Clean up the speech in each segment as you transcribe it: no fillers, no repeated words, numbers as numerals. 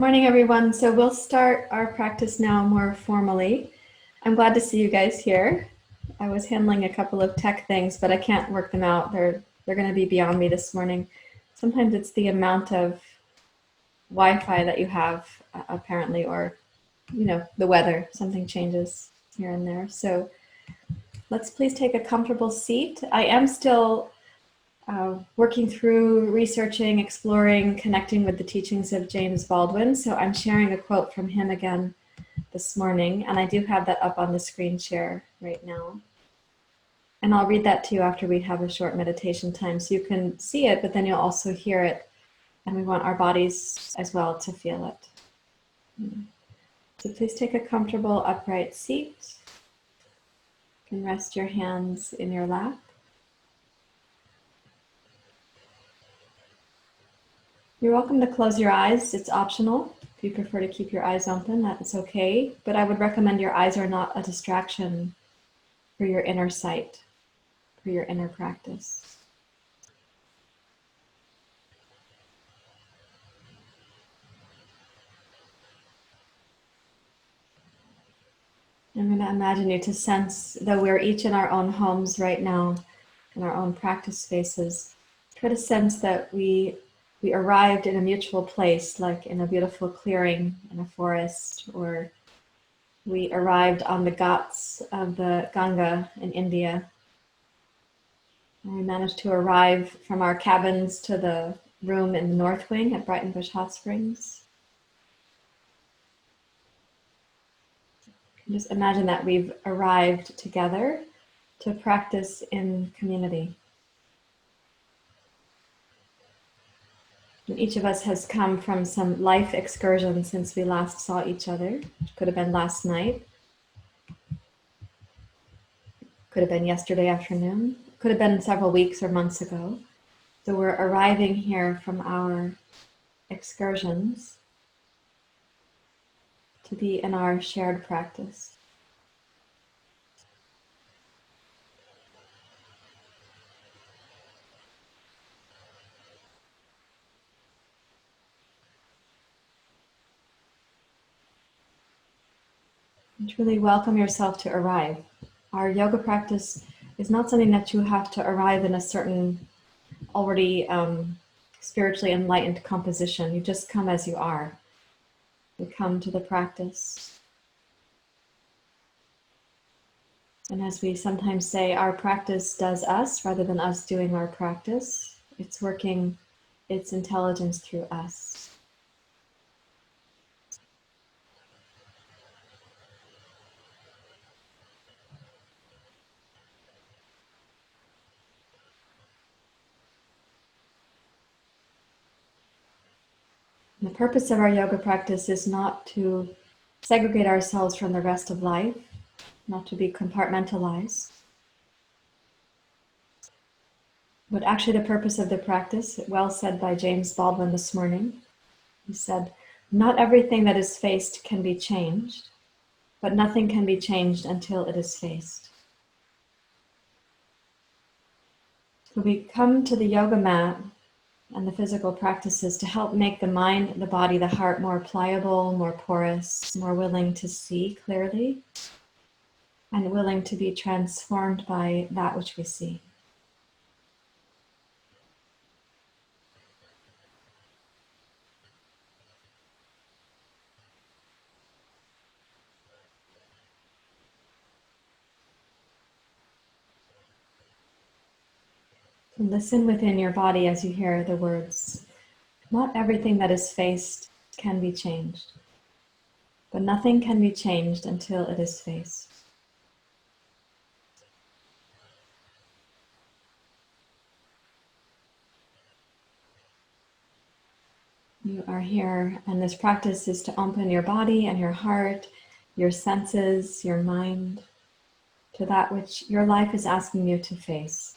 Morning, everyone. So we'll start our practice now more formally. I'm glad to see you guys here. I was handling a couple of tech things, but I can't work them out. They're going to be beyond me this morning. Sometimes it's the amount of Wi-Fi that you have, apparently, or the weather. Something changes here and there. So let's please take a comfortable seat. I am still working through researching, exploring, connecting with the teachings of James Baldwin. So I'm sharing a quote from him again this morning, and I do have that up on the screen share right now. And I'll read that to you after we have a short meditation time so you can see it, but then you'll also hear it. And we want our bodies as well to feel it. So please take a comfortable upright seat. You can rest your hands in your lap. You're welcome to close your eyes. It's optional. If you prefer to keep your eyes open, that's okay. But I would recommend your eyes are not a distraction for your inner sight, for your inner practice. I'm going to imagine you to sense, though we're each in our own homes right now, in our own practice spaces, try to sense that we arrived in a mutual place, like in a beautiful clearing in a forest, or we arrived on the ghats of the Ganga in India. And we managed to arrive from our cabins to the room in the North Wing at Brighton Bush Hot Springs. Just imagine that we've arrived together to practice in community. And each of us has come from some life excursion since we last saw each other, which could have been last night, could have been yesterday afternoon, could have been several weeks or months ago. So we're arriving here from our excursions to be in our shared practice. And truly welcome yourself to arrive. Our yoga practice is not something that you have to arrive in a certain already spiritually enlightened composition. You just come as you are. You come to the practice. And as we sometimes say, our practice does us rather than us doing our practice. It's working its intelligence through us. And the purpose of our yoga practice is not to segregate ourselves from the rest of life, not to be compartmentalized. But actually the purpose of the practice, well said by James Baldwin this morning, he said, not everything that is faced can be changed, but nothing can be changed until it is faced. So we come to the yoga mat and the physical practices to help make the mind, the body, the heart more pliable, more porous, more willing to see clearly, and willing to be transformed by that which we see. Listen within your body as you hear the words, not everything that is faced can be changed, but nothing can be changed until it is faced. You are here, and this practice is to open your body and your heart, your senses, your mind, to that which your life is asking you to face.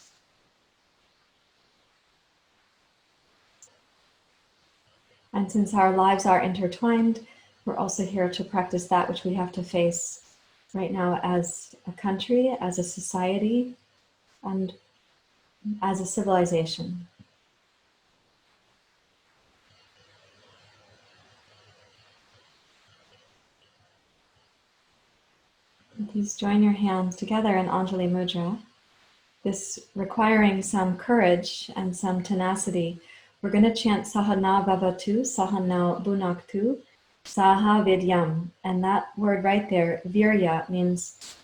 And since our lives are intertwined, we're also here to practice that which we have to face right now as a country, as a society, and as a civilization. Please join your hands together in Anjali Mudra. This requiring some courage and some tenacity. We're going to chant Sahana Bhavatu, Sahana Bhunaktu, Saha Vidyam. And that word right there, Virya, means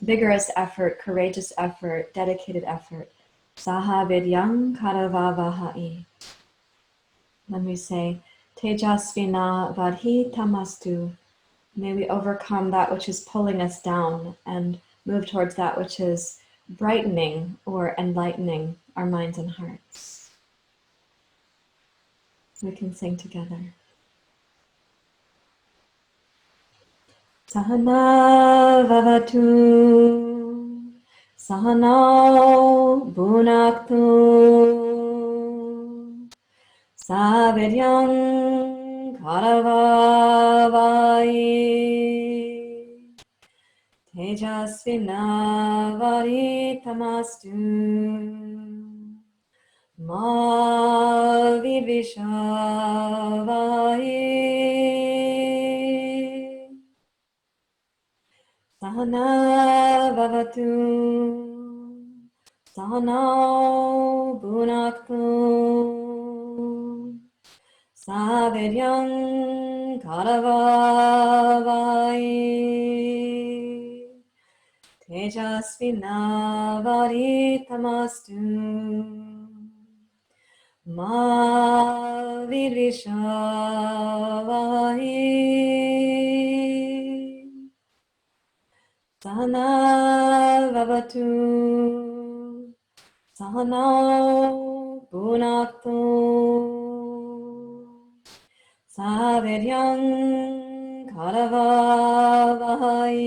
vigorous effort, courageous effort, dedicated effort. Saha Vidyam Karavavahai. Then we say, Tejasvina Vadhi Tamastu. May we overcome that which is pulling us down and move towards that which is brightening or enlightening our minds and hearts. We can sing together. Sahana Vavatu, Sahana Bhunaktu, Saviryam Karavavai, Tejasvinavaditamastu, Ma Vivishavai. Sahana Vavatu, Sahana Bhunaktu, Saviryam Karavavai, Tejasvinavaditamastu, Ma Vivishavai. Sahana Vavatu, Sahana Bhunaktu, Saviryam Karavavai,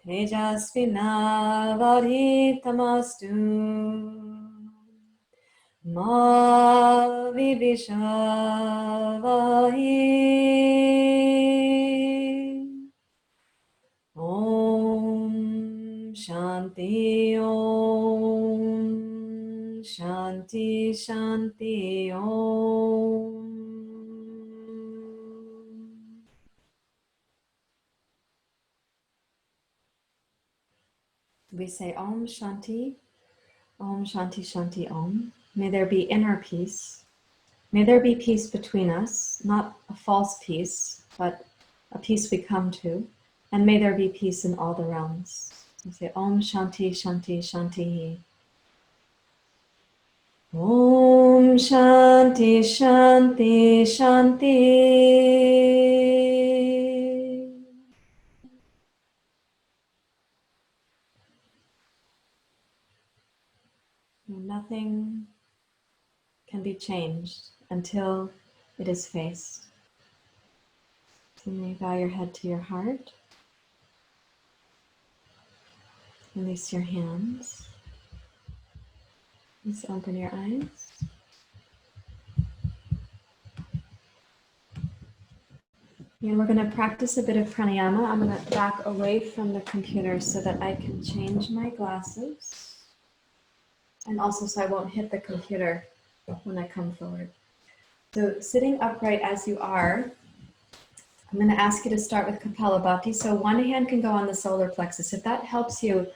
Tejasvinavaditamastu, Ma Vivishavai. Om Shanti Om Shanti Shanti Om. We say Om Shanti, Om Shanti Shanti Om. May there be inner peace. May there be peace between us, not a false peace, but a peace we come to. And may there be peace in all the realms. We say Om Shanti Shanti Shanti. Om Shanti Shanti Shanti. Nothing can be changed until it is faced. So may you bow your head to your heart. Release your hands. Please open your eyes. And we're going to practice a bit of pranayama. I'm going to back away from the computer so that I can change my glasses. And also so I won't hit the computer when I come forward. So sitting upright as you are, I'm going to ask you to start with Kapalabhati. So one hand can go on the solar plexus. If that helps you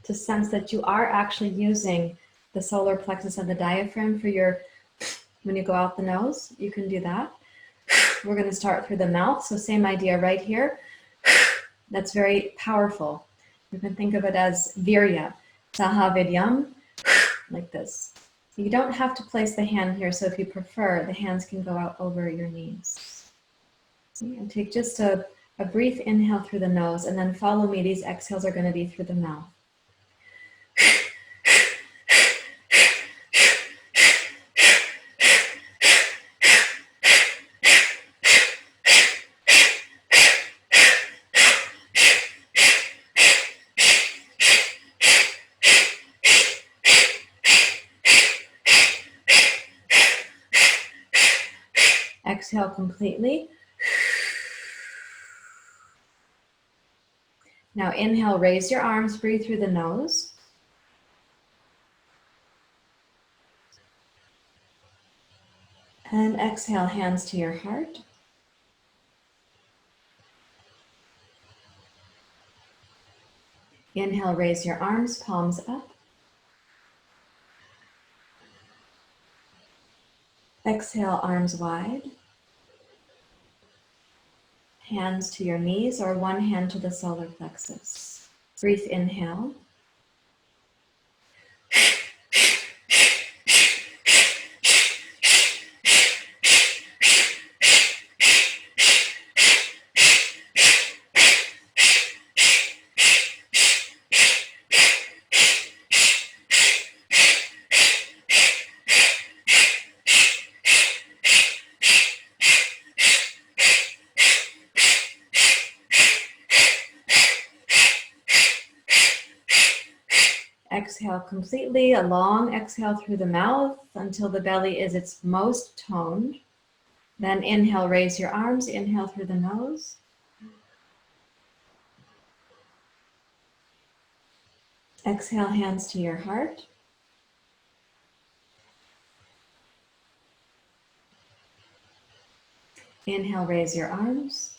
to sense that you are actually using the solar plexus and the diaphragm for your, when you go out the nose, you can do that. We're going to start through the mouth. So same idea right here. That's very powerful. You can think of it as virya, saha vidyam, like this. You don't have to place the hand here. So if you prefer, the hands can go out over your knees. And take just a brief inhale through the nose, and then follow me. These exhales are going to be through the mouth. Exhale completely. Now inhale, raise your arms, breathe through the nose. And exhale, hands to your heart. Inhale, raise your arms, palms up. Exhale, arms wide. Hands to your knees or one hand to the solar plexus. Brief inhale. Exhale completely, a long exhale through the mouth until the belly is its most toned. Then inhale, raise your arms, inhale through the nose. Exhale, hands to your heart. Inhale, raise your arms.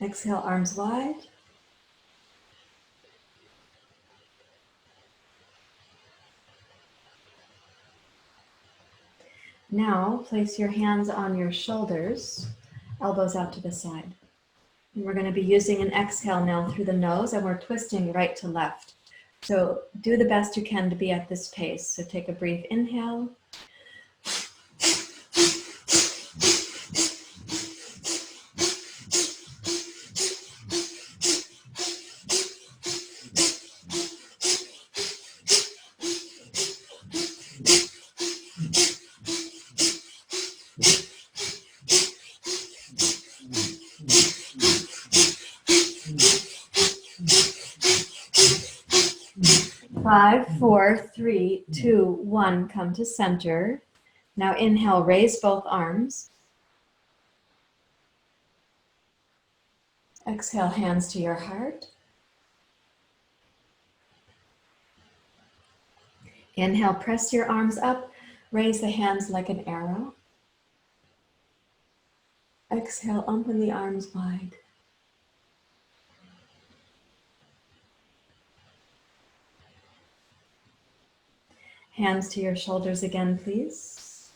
Exhale, arms wide. Now, place your hands on your shoulders, elbows out to the side. And we're going to be using an exhale now through the nose, and we're twisting right to left. So do the best you can to be at this pace. So take a brief inhale. Five, four, three, two, one. Come to center. Now inhale, raise both arms. Exhale, hands to your heart. Inhale, press your arms up. Raise the hands like an arrow. Exhale, open the arms wide. Hands to your shoulders again, please.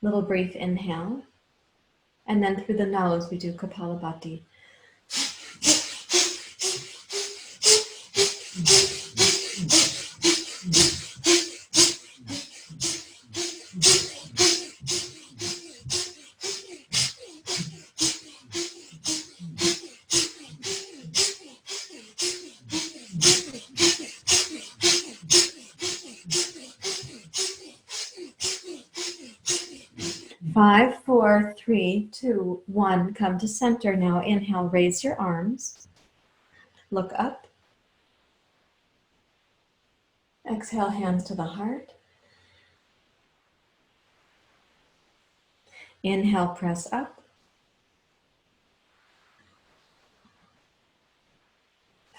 Little brief inhale. And then through the nose, we do Kapalabhati. Five, four, three, two, one. Come to center now. Inhale, raise your arms. Look up. Exhale, hands to the heart. Inhale, press up.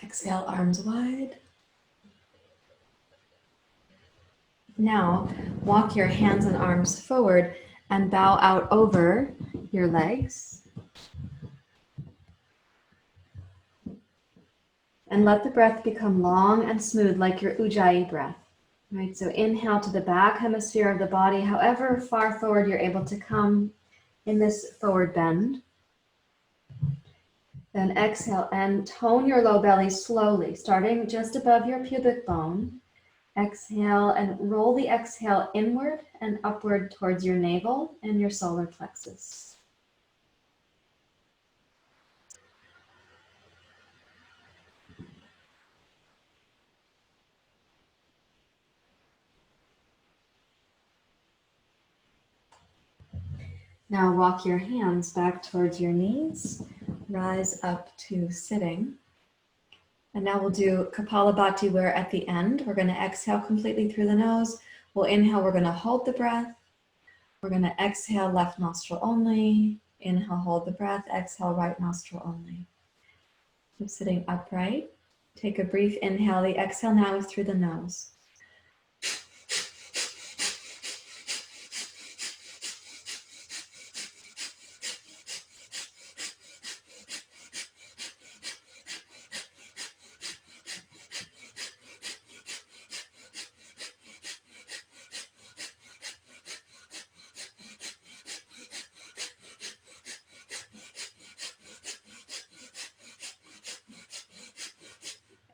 Exhale, arms wide. Now, walk your hands and arms forward and bow out over your legs. And let the breath become long and smooth like your Ujjayi breath. Right, so inhale to the back hemisphere of the body, however far forward you're able to come in this forward bend. Then exhale and tone your low belly slowly, starting just above your pubic bone. Exhale and roll the exhale inward and upward towards your navel and your solar plexus. Now walk your hands back towards your knees, rise up to sitting. And now we'll do Kapalabhati, where at the end, we're going to exhale completely through the nose. We'll inhale, we're going to hold the breath. We're going to exhale left nostril only. Inhale, hold the breath. Exhale, right nostril only. Keep sitting upright. Take a brief inhale. The exhale now is through the nose.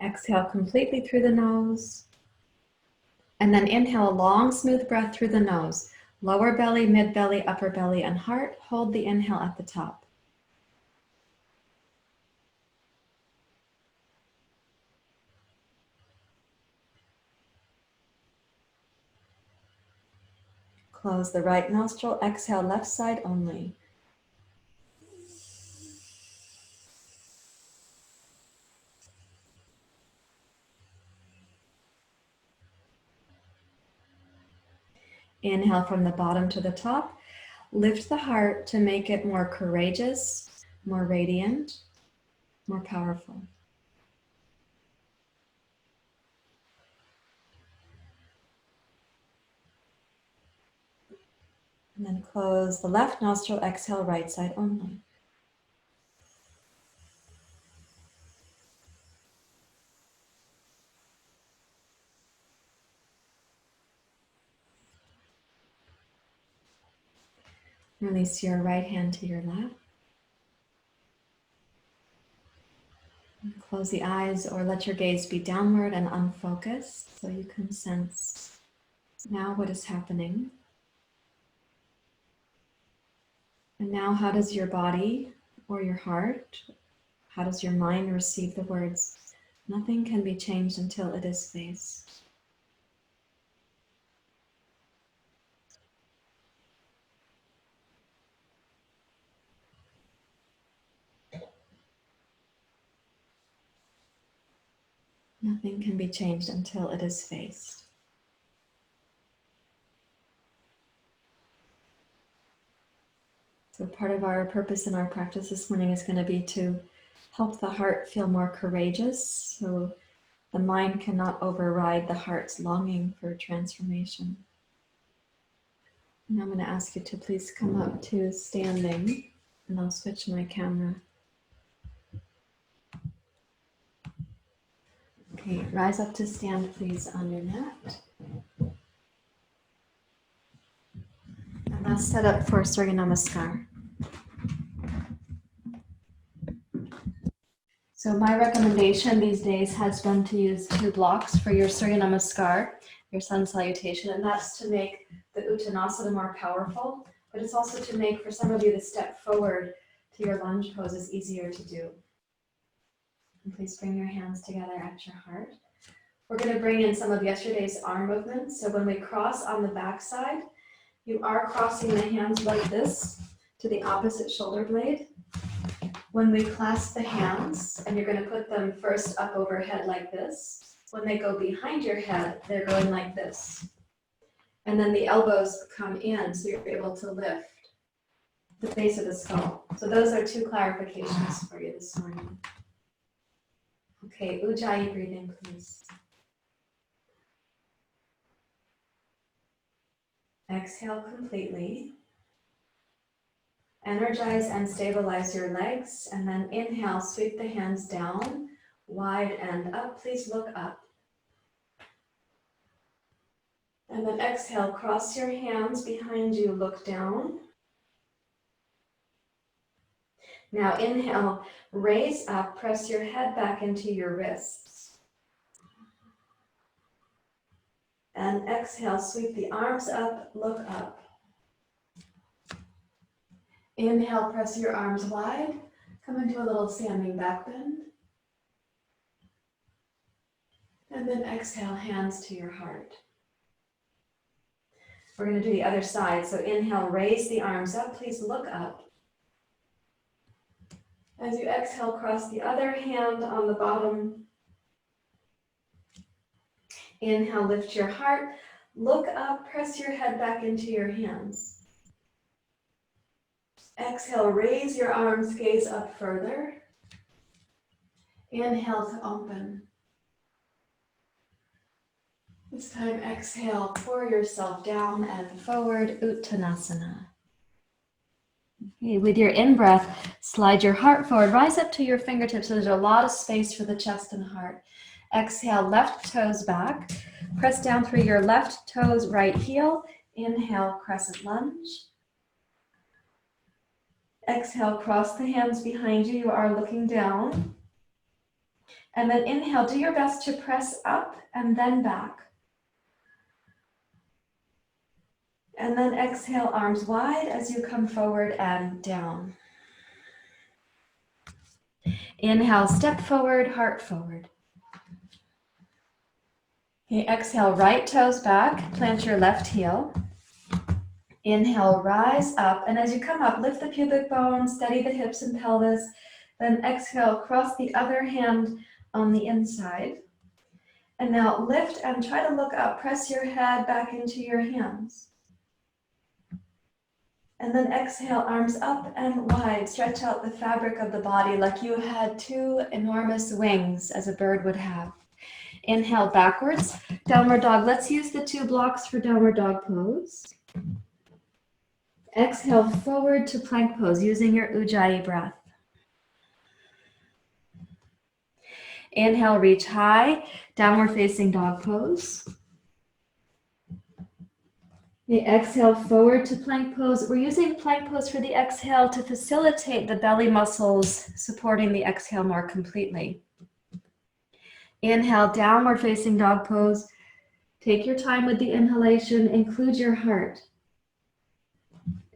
Exhale completely through the nose. And then inhale a long, smooth breath through the nose. Lower belly, mid belly, upper belly, and heart. Hold the inhale at the top. Close the right nostril. Exhale, left side only. Inhale from the bottom to the top. Lift the heart to make it more courageous, more radiant, more powerful. And then close the left nostril. Exhale, right side only. Release your right hand to your left. Close the eyes or let your gaze be downward and unfocused so you can sense now what is happening. And now, how does your body or your heart, how does your mind receive the words? Nothing can be changed until it is faced. Nothing can be changed until it is faced. So part of our purpose in our practice this morning is going to be to help the heart feel more courageous, so the mind cannot override the heart's longing for transformation. And I'm going to ask you to please come up to standing, and I'll switch my camera. Okay, rise up to stand, please, on your mat. And let's set up for Surya Namaskar. So my recommendation these days has been to use 2 blocks for your Surya Namaskar, your sun salutation, and that's to make the Uttanasana more powerful, but it's also to make, for some of you, the step forward to your lunge poses easier to do. And please bring your hands together at your heart. We're going to bring in some of yesterday's arm movements. So when we cross on the back side, you are crossing the hands like this to the opposite shoulder blade. When we clasp the hands, and you're going to put them first up overhead like this, when they go behind your head, they're going like this. And then the elbows come in, so you're able to lift the base of the skull. So those are 2 clarifications for you this morning. Okay, Ujjayi breathing, please. Exhale completely. Energize and stabilize your legs, and then inhale, sweep the hands down, wide and up. Please look up. And then exhale, cross your hands behind you, look down. Now inhale, raise up, press your head back into your wrists. And exhale, sweep the arms up, look up. Inhale, press your arms wide, come into a little standing back bend. And then exhale, hands to your heart. We're going to do the other side. So inhale, raise the arms up, please look up. As you exhale, cross the other hand on the bottom. Inhale, lift your heart, look up, press your head back into your hands. Exhale, raise your arms, gaze up further. Inhale to open. This time, exhale, pour yourself down and forward, Uttanasana. Okay, with your in-breath, slide your heart forward, rise up to your fingertips, so there's a lot of space for the chest and heart. Exhale, left toes back, press down through your left toes, right heel. Inhale, crescent lunge. Exhale, cross the hands behind you. You are looking down. And then inhale, do your best to press up and then back. And then exhale, arms wide as you come forward and down. Inhale, step forward, heart forward. Okay, exhale, right toes back, plant your left heel. Inhale, rise up, and as you come up, lift the pubic bone, steady the hips and pelvis. Then exhale, cross the other hand on the inside. And now lift and try to look up. Press your head back into your hands. And then exhale, arms up and wide. Stretch out the fabric of the body like you had two enormous wings as a bird would have. Inhale backwards, downward dog. Let's use the two blocks for downward dog pose. Exhale forward to plank pose using your Ujjayi breath. Inhale, reach high, downward facing dog pose. The exhale forward to plank pose. We're using plank pose for the exhale to facilitate the belly muscles supporting the exhale more completely. Inhale, downward facing dog pose. Take your time with the inhalation, include your heart.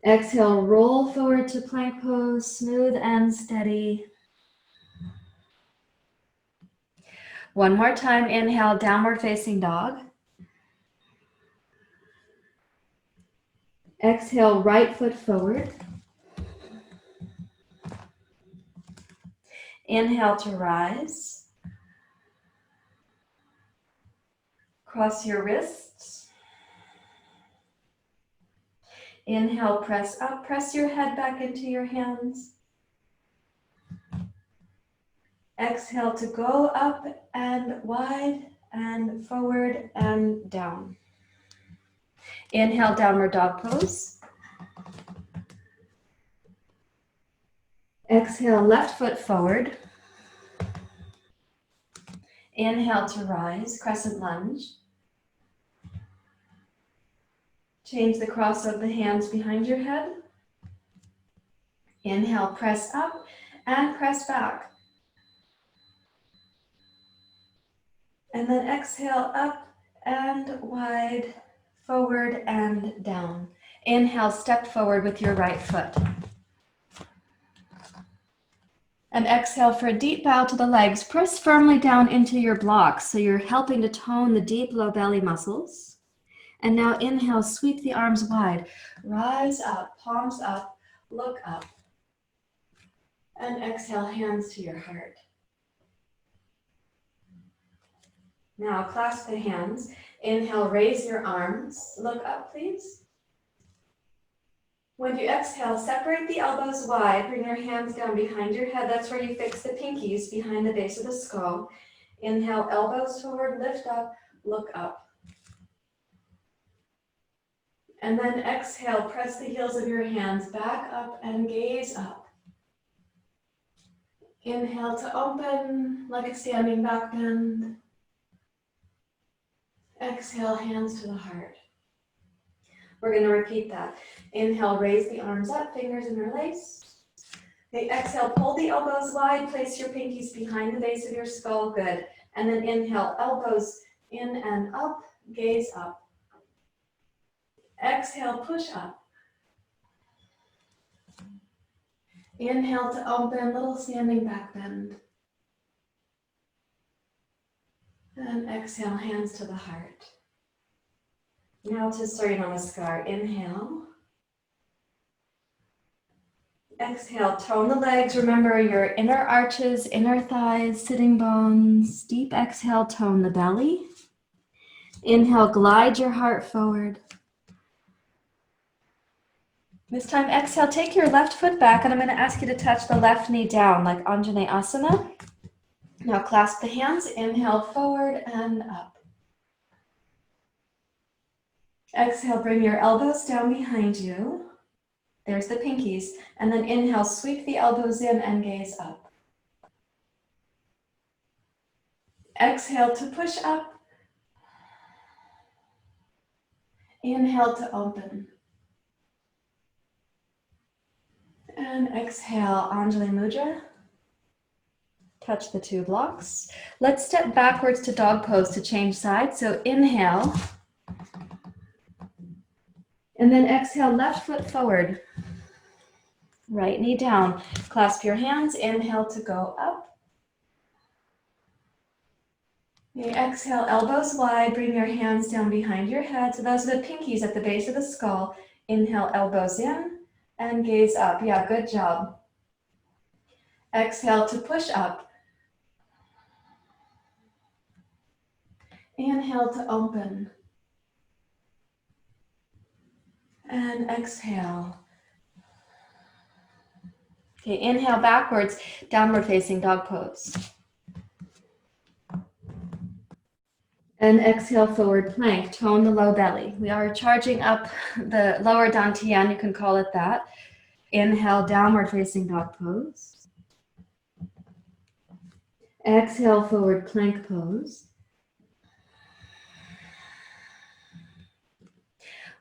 Exhale, roll forward to plank pose, smooth and steady. One more time, inhale, downward facing dog. Exhale, right foot forward. Inhale to rise. Cross your wrists. Inhale, press up, press your head back into your hands. Exhale to go up and wide and forward and down. Inhale, downward dog pose. Exhale, left foot forward. Inhale to rise, crescent lunge. Change the cross of the hands behind your head. Inhale, press up and press back. And then exhale, up and wide, forward and down. Inhale, step forward with your right foot. And exhale for a deep bow to the legs. Press firmly down into your blocks so you're helping to tone the deep low belly muscles. And now inhale, sweep the arms wide. Rise up, palms up, look up. And exhale, hands to your heart. Now clasp the hands. Inhale, raise your arms. Look up, please. When you exhale, separate the elbows wide. Bring your hands down behind your head. That's where you fix the pinkies behind the base of the skull. Inhale, elbows forward, lift up, look up. And then exhale, press the heels of your hands back up and gaze up. Inhale to open, like standing back bend. Exhale, hands to the heart. We're going to repeat that. Inhale, raise the arms up, fingers interlace. Okay, exhale, pull the elbows wide, place your pinkies behind the base of your skull, good. And then inhale, elbows in and up, gaze up. Exhale, push up. Inhale to open, little standing back bend. And exhale, hands to the heart. Now to Surya Namaskar. Inhale. Exhale, tone the legs. Remember your inner arches, inner thighs, sitting bones. Deep exhale, tone the belly. Inhale, glide your heart forward. This time, exhale, take your left foot back, and I'm going to ask you to touch the left knee down like Anjaneyasana. Now clasp the hands, inhale forward and up. Exhale, bring your elbows down behind you. There's the pinkies. And then inhale, sweep the elbows in and gaze up. Exhale to push up. Inhale to open. And exhale, Anjali Mudra. Touch the two blocks. Let's step backwards to dog pose to change sides. So inhale. And then exhale, left foot forward. Right knee down. Clasp your hands. Inhale to go up. Okay, exhale, elbows wide. Bring your hands down behind your head. So those are the pinkies at the base of the skull. Inhale, elbows in and gaze up. Yeah, good job. Exhale to push up. Inhale to open. And exhale. Okay, inhale backwards, downward facing dog pose. And exhale, forward plank, tone the low belly. We are charging up the lower dantian, you can call it that. Inhale, downward facing dog pose. Exhale, forward plank pose.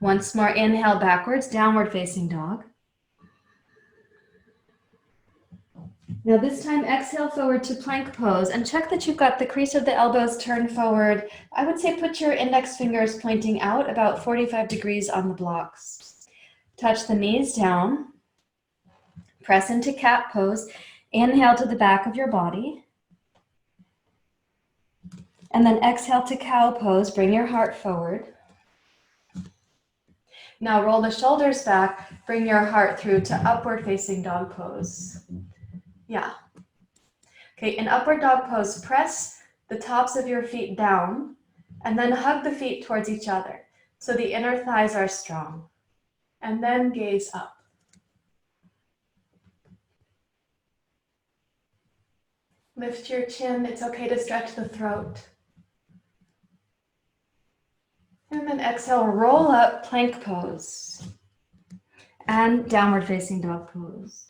Once more, inhale backwards, downward facing dog. Now this time, exhale forward to plank pose and check that you've got the crease of the elbows turned forward. I would say put your index fingers pointing out about 45 degrees on the blocks. Touch the knees down. Press into cat pose. Inhale to the back of your body. And then exhale to cow pose. Bring your heart forward. Now roll the shoulders back. Bring your heart through to upward facing dog pose. Yeah. Okay, in upward dog pose, press the tops of your feet down and then hug the feet towards each other so the inner thighs are strong. And then gaze up. Lift your chin. It's okay to stretch the throat. And then exhale, roll up, plank pose. And downward facing dog pose.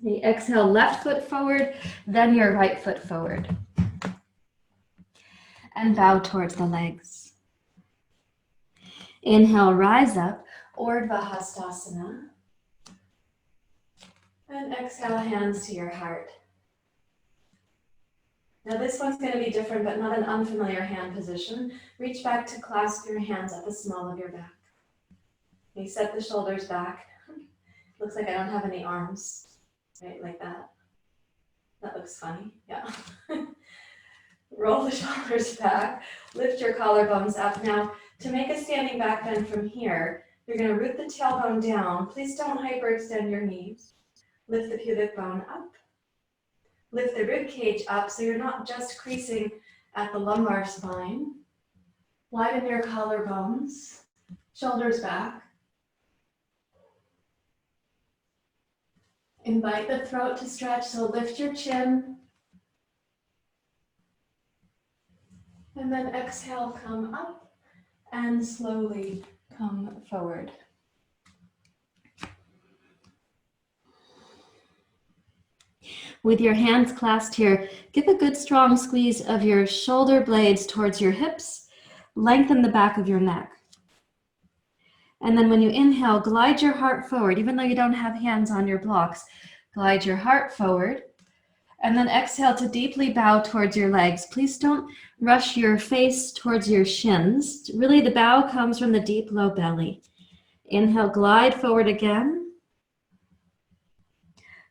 Exhale, left foot forward, then your right foot forward. And bow towards the legs. Inhale, rise up, Urdhva Hastasana. And exhale, hands to your heart. Now this one's going to be different, but not an unfamiliar hand position. Reach back to clasp your hands at the small of your back. You set the shoulders back. Looks like I don't have any arms. Right, like that. That looks funny, yeah. Roll the shoulders back, lift your collarbones up. Now, to make a standing back bend from here, you're going to root the tailbone down. Please don't hyperextend your knees. Lift the pubic bone up. Lift the rib cage up so you're not just creasing at the lumbar spine. Widen your collarbones, shoulders back. Invite the throat to stretch, so lift your chin. And then exhale, come up and slowly come forward. With your hands clasped here, give a good strong squeeze of your shoulder blades towards your hips. Lengthen the back of your neck. And then when you inhale, glide your heart forward, even though you don't have hands on your blocks. Glide your heart forward. And then exhale to deeply bow towards your legs. Please don't rush your face towards your shins. Really, the bow comes from the deep low belly. Inhale, glide forward again.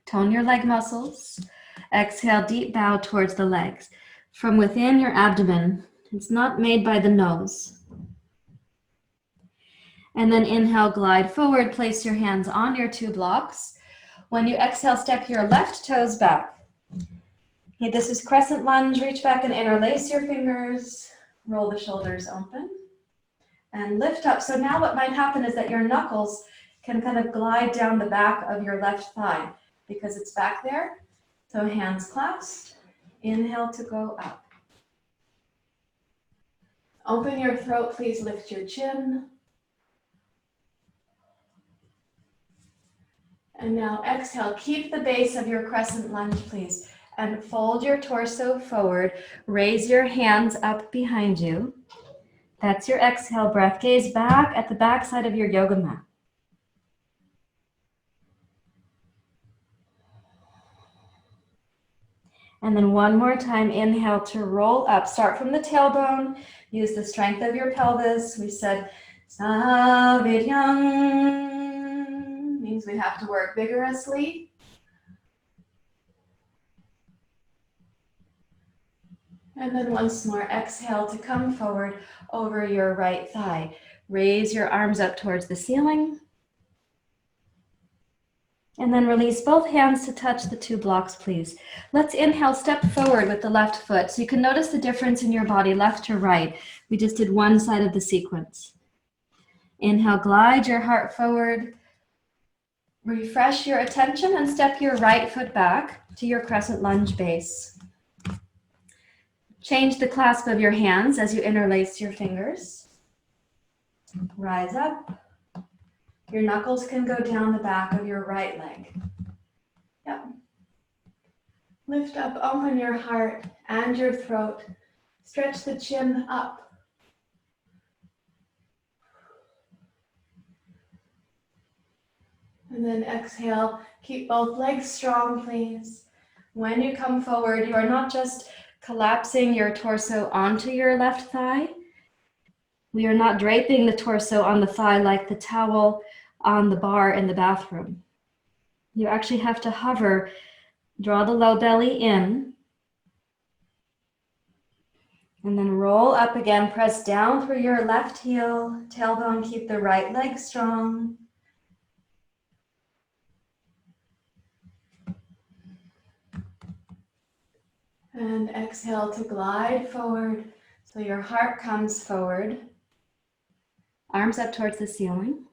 Tone your leg muscles. Exhale, deep bow towards the legs. From within your abdomen, it's not made by the nose. And then inhale, glide forward, place your hands on your two blocks. When you exhale, step your left toes back. Okay, this is crescent lunge. Reach back and interlace your fingers. Roll the shoulders open and lift up. So now what might happen is that your knuckles can kind of glide down the back of your left thigh because it's back there. So hands clasped. Inhale to go up. Open your throat, please lift your chin. And now exhale, keep the base of your crescent lunge, please. And fold your torso forward. Raise your hands up behind you. That's your exhale breath. Gaze back at the back side of your yoga mat. And then one more time, inhale to roll up. Start from the tailbone. Use the strength of your pelvis. We said Savidyam means we have to work vigorously. And then once more, exhale to come forward over your right thigh. Raise your arms up towards the ceiling. And then release both hands to touch the two blocks, please. Let's inhale, step forward with the left foot. So you can notice the difference in your body, left to right. We just did one side of the sequence. Inhale, glide your heart forward. Refresh your attention and step your right foot back to your crescent lunge base. Change the clasp of your hands as you interlace your fingers. Rise up. Your knuckles can go down the back of your right leg. Yep. Lift up, open your heart and your throat. Stretch the chin up. And then exhale. Keep both legs strong, please. When you come forward, you are not just collapsing your torso onto your left thigh. We are not draping the torso on the thigh like the towel on the bar in the bathroom. You actually have to hover, draw the low belly in, and then roll up again. Press down through your left heel, tailbone, keep the right leg strong. And exhale to glide forward. So your heart comes forward, arms up towards the ceiling.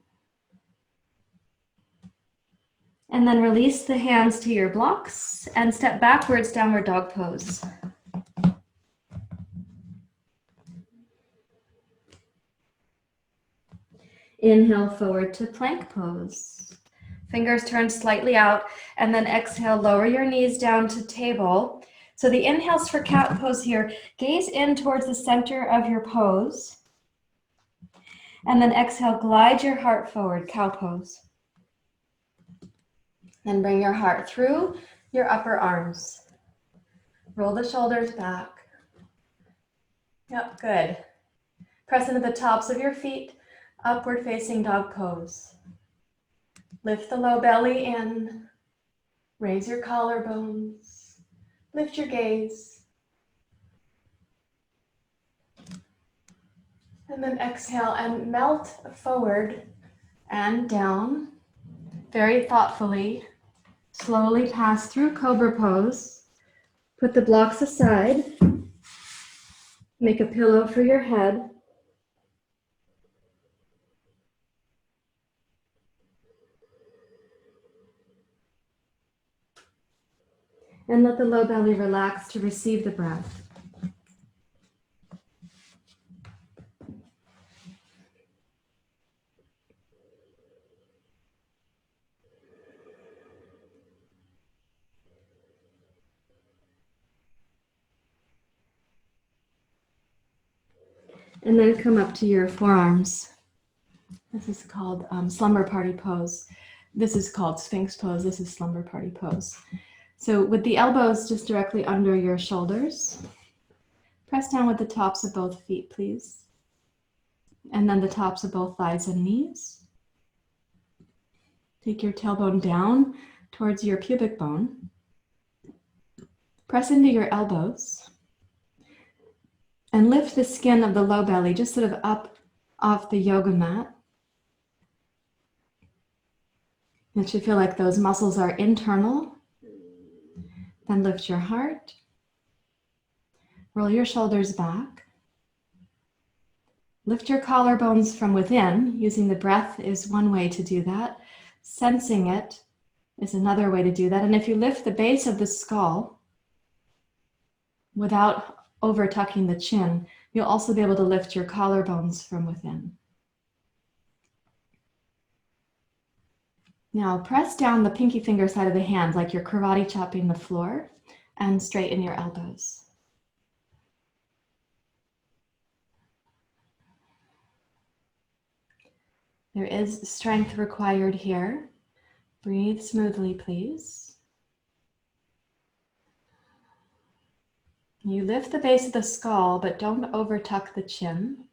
And then release the hands to your blocks and step backwards, downward dog pose. Inhale forward to plank pose. Fingers turned slightly out, and then exhale, lower your knees down to table. So the inhales for cat pose here, gaze in towards the center of your pose. And then exhale, glide your heart forward, cow pose. Then bring your heart through your upper arms. Roll the shoulders back. Yep, good. Press into the tops of your feet, upward facing dog pose. Lift the low belly in. Raise your collarbones. Lift your gaze. And then exhale and melt forward and down. Very thoughtfully, slowly pass through cobra pose. Put the blocks aside. Make a pillow for your head. And let the low belly relax to receive the breath. And then come up to your forearms. This is called slumber party pose. This is called Sphinx pose. This is slumber party pose. So with the elbows just directly under your shoulders, press down with the tops of both feet, please. And then the tops of both thighs and knees. Take your tailbone down towards your pubic bone. Press into your elbows. And lift the skin of the low belly just sort of up off the yoga mat. It should feel like those muscles are internal. Then lift your heart. Roll your shoulders back. Lift your collarbones from within. Using the breath is one way to do that. Sensing it is another way to do that. And if you lift the base of the skull without over tucking the chin, you'll also be able to lift your collarbones from within. Now press down the pinky finger side of the hand like you're karate chopping the floor and straighten your elbows. There is strength required here. Breathe smoothly, please. You lift the base of the skull, but don't overtuck the chin.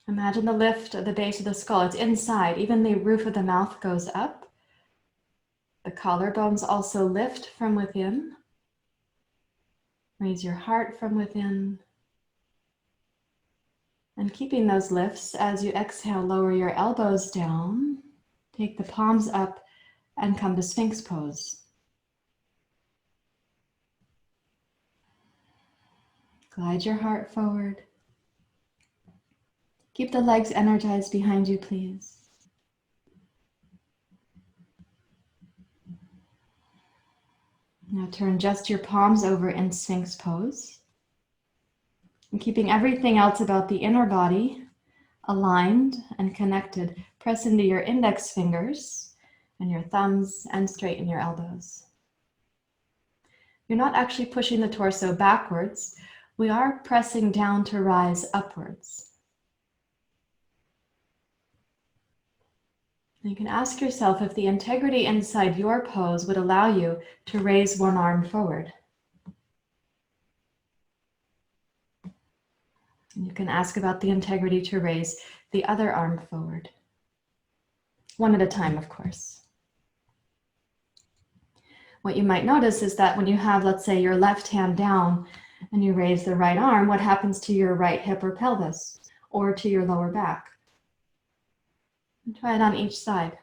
Imagine the lift of the base of the skull. It's inside. Even the roof of the mouth goes up. The collarbones also lift from within. Raise your heart from within. And keeping those lifts, as you exhale, lower your elbows down. Take the palms up and come to Sphinx pose. Glide your heart forward. Keep the legs energized behind you, please. Now turn just your palms over in Sphinx pose. And keeping everything else about the inner body aligned and connected, press into your index fingers and your thumbs and straighten your elbows. You're not actually pushing the torso backwards. We are pressing down to rise upwards. You can ask yourself if the integrity inside your pose would allow you to raise one arm forward. And you can ask about the integrity to raise the other arm forward. One at a time, of course. What you might notice is that when you have, let's say, your left hand down and you raise the right arm, what happens to your right hip or pelvis or to your lower back? And try it on each side.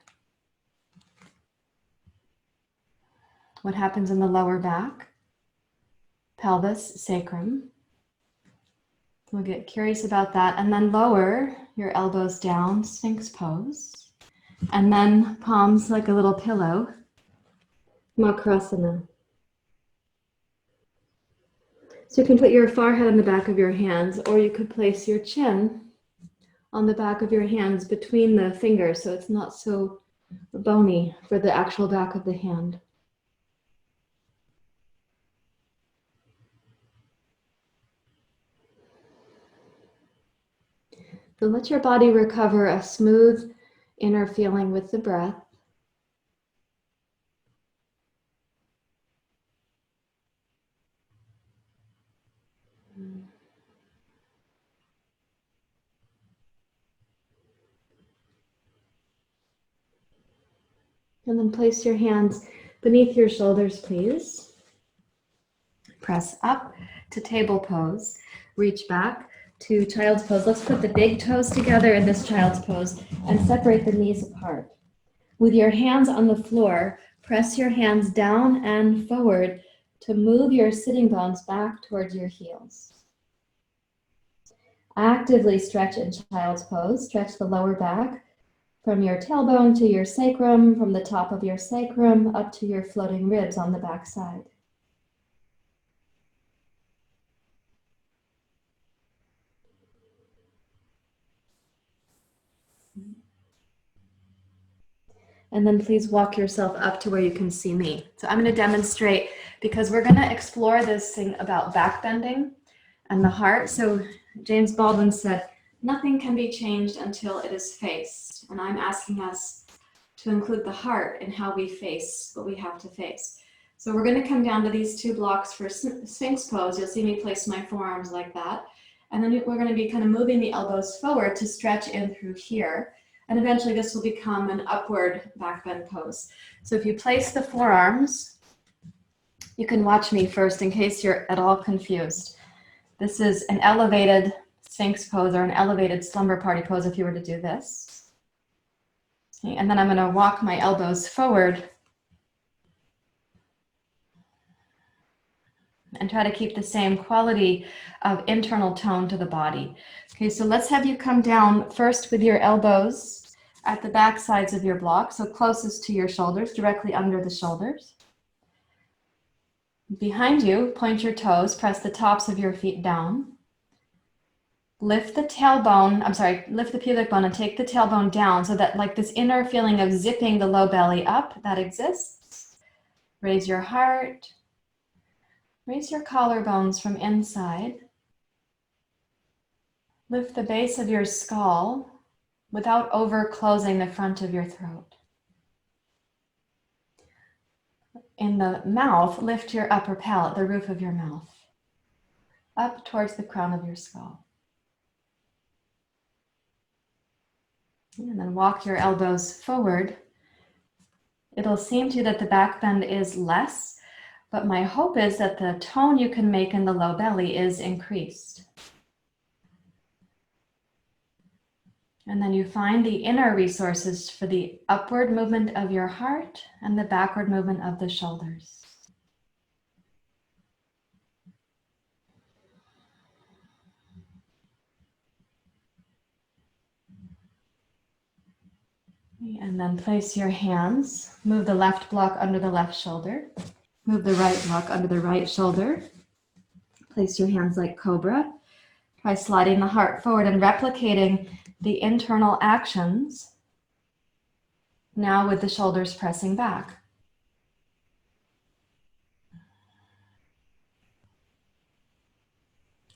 What happens in the lower back, pelvis, sacrum? We'll get curious about that, and then lower your elbows down, Sphinx pose, and then palms like a little pillow, Makrasana. So you can put your forehead on the back of your hands, or you could place your chin on the back of your hands between the fingers, so it's not so bony for the actual back of the hand. So let your body recover a smooth inner feeling with the breath. And then place your hands beneath your shoulders, please. Press up to table pose. Reach back to child's pose. Let's put the big toes together in this child's pose and separate the knees apart. With your hands on the floor, press your hands down and forward to move your sitting bones back towards your heels. Actively stretch in child's pose. Stretch the lower back from your tailbone to your sacrum, from the top of your sacrum up to your floating ribs on the back side. And then please walk yourself up to where you can see me. So I'm going to demonstrate, because we're going to explore this thing about back bending and the heart. So James Baldwin said, nothing can be changed until it is faced. And I'm asking us to include the heart in how we face what we have to face. So we're going to come down to these two blocks for Sphinx pose. You'll see me place my forearms like that. And then we're going to be kind of moving the elbows forward to stretch in through here. And eventually this will become an upward back bend pose. So if you place the forearms, you can watch me first in case you're at all confused. This is an elevated Sphinx pose or an elevated slumber party pose if you were to do this. Okay, and then I'm going to walk my elbows forward and try to keep the same quality of internal tone to the body. Okay, so let's have you come down first with your elbows at the back sides of your block, so closest to your shoulders, directly under the shoulders. Behind you, point your toes, press the tops of your feet down. Lift the tailbone, lift the pubic bone and take the tailbone down so that like this inner feeling of zipping the low belly up, that exists. Raise your heart. Raise your collarbones from inside. Lift the base of your skull without over closing the front of your throat. in the mouth, lift your upper palate, the roof of your mouth, up towards the crown of your skull. And then walk your elbows forward. It'll seem to you that the back bend is less, but my hope is that the tone you can make in the low belly is increased. And then you find the inner resources for the upward movement of your heart and the backward movement of the shoulders. And then place your hands, move the left block under the left shoulder, move the right block under the right shoulder. Place your hands like cobra. Try sliding the heart forward and replicating the internal actions, now with the shoulders pressing back.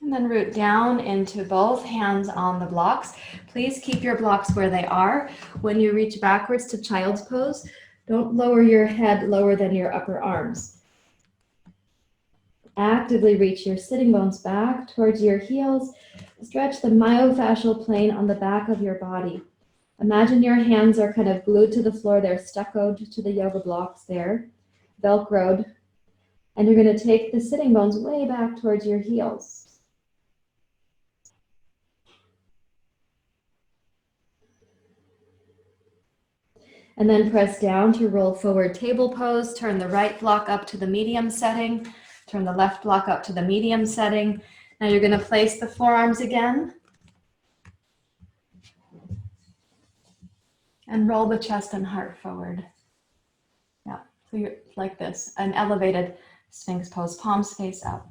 And then root down into both hands on the blocks. Please keep your blocks where they are. When you reach backwards to child's pose, don't lower your head lower than your upper arms. Actively reach your sitting bones back towards your heels. Stretch the myofascial plane on the back of your body. Imagine your hands are kind of glued to the floor. They're stuccoed to the yoga blocks there, Velcroed. And you're going to take the sitting bones way back towards your heels. And then press down to roll forward table pose. Turn the right block up to the medium setting. Turn the left block up to the medium setting. Now you're going to place the forearms again. And roll the chest and heart forward. Yeah, so you're like this, an elevated Sphinx pose, palms face up.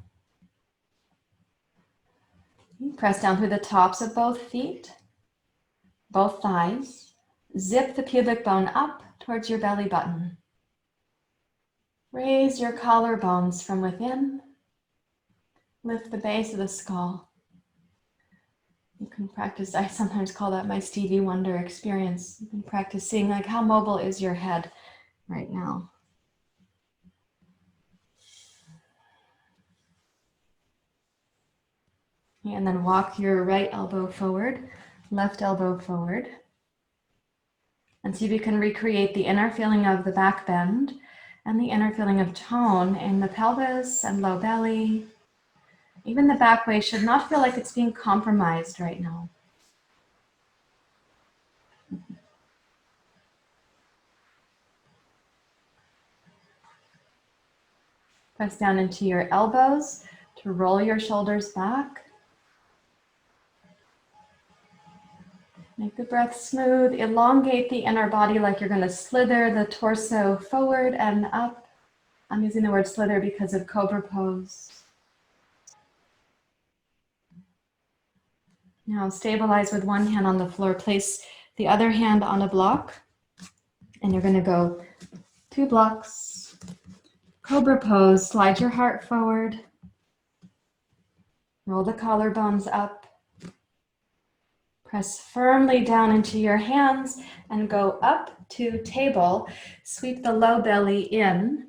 Press down through the tops of both feet, both thighs. Zip the pubic bone up towards your belly button. Raise your collarbones from within. Lift the base of the skull. You can practice, I sometimes call that my Stevie Wonder experience. You can practice seeing like how mobile is your head right now. And then walk your right elbow forward, left elbow forward. And see if you can recreate the inner feeling of the back bend and the inner feeling of tone in the pelvis and low belly. Even the back waist should not feel like it's being compromised right now. Press down into your elbows to roll your shoulders back. Make the breath smooth. Elongate the inner body like you're going to slither the torso forward and up. I'm using the word slither because of cobra pose. Now stabilize with one hand on the floor. Place the other hand on a block. And you're going to go 2 blocks. Cobra pose. Slide your heart forward. Roll the collarbones up. Press firmly down into your hands and go up to table. Sweep the low belly in.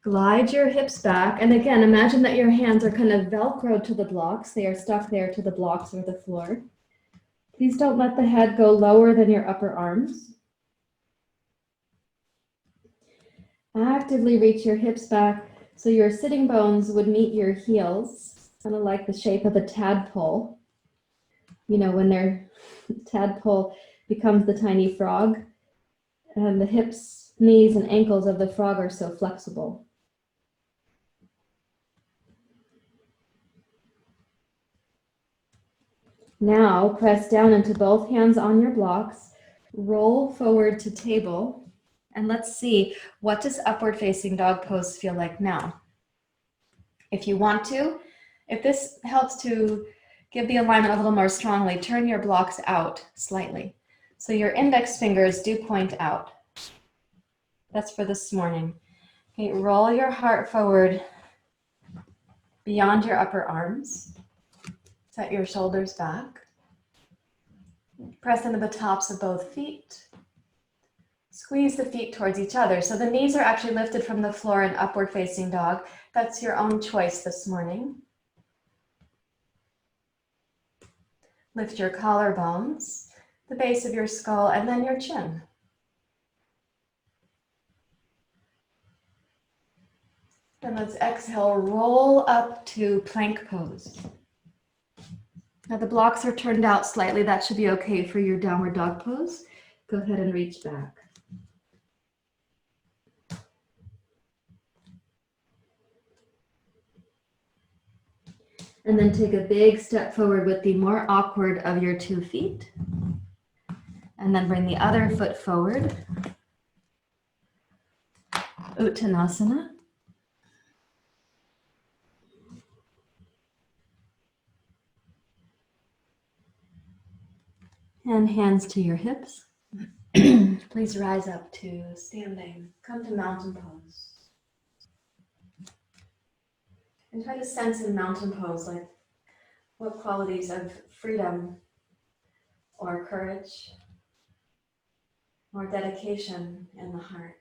Glide your hips back. And again, imagine that your hands are kind of Velcroed to the blocks. They are stuck there to the blocks or the floor. Please don't let the head go lower than your upper arms. Actively reach your hips back so your sitting bones would meet your heels, kind of like the shape of a tadpole. You know, when their tadpole becomes the tiny frog, and the hips, knees, and ankles of the frog are so flexible. Now press down into both hands on your blocks, roll forward to table, and let's see, what does upward facing dog pose feel like now? If you want to, if this helps to give the alignment a little more strongly, turn your blocks out slightly. So your index fingers do point out. That's for this morning. Okay, roll your heart forward beyond your upper arms. Set your shoulders back. Press into the tops of both feet. squeeze the feet towards each other. So the knees are actually lifted from the floor in upward facing dog. That's your own choice this morning. Lift your collarbones, the base of your skull, and then your chin. Then let's exhale, roll up to plank pose. Now the blocks are turned out slightly. That should be okay for your downward dog pose. Go ahead and reach back. And then take a big step forward with the more awkward of your 2 feet. And then bring the other foot forward. Uttanasana. And hands to your hips. Please rise up to standing. Come to mountain pose. And try to sense in mountain pose, like what qualities of freedom or courage or dedication in the heart.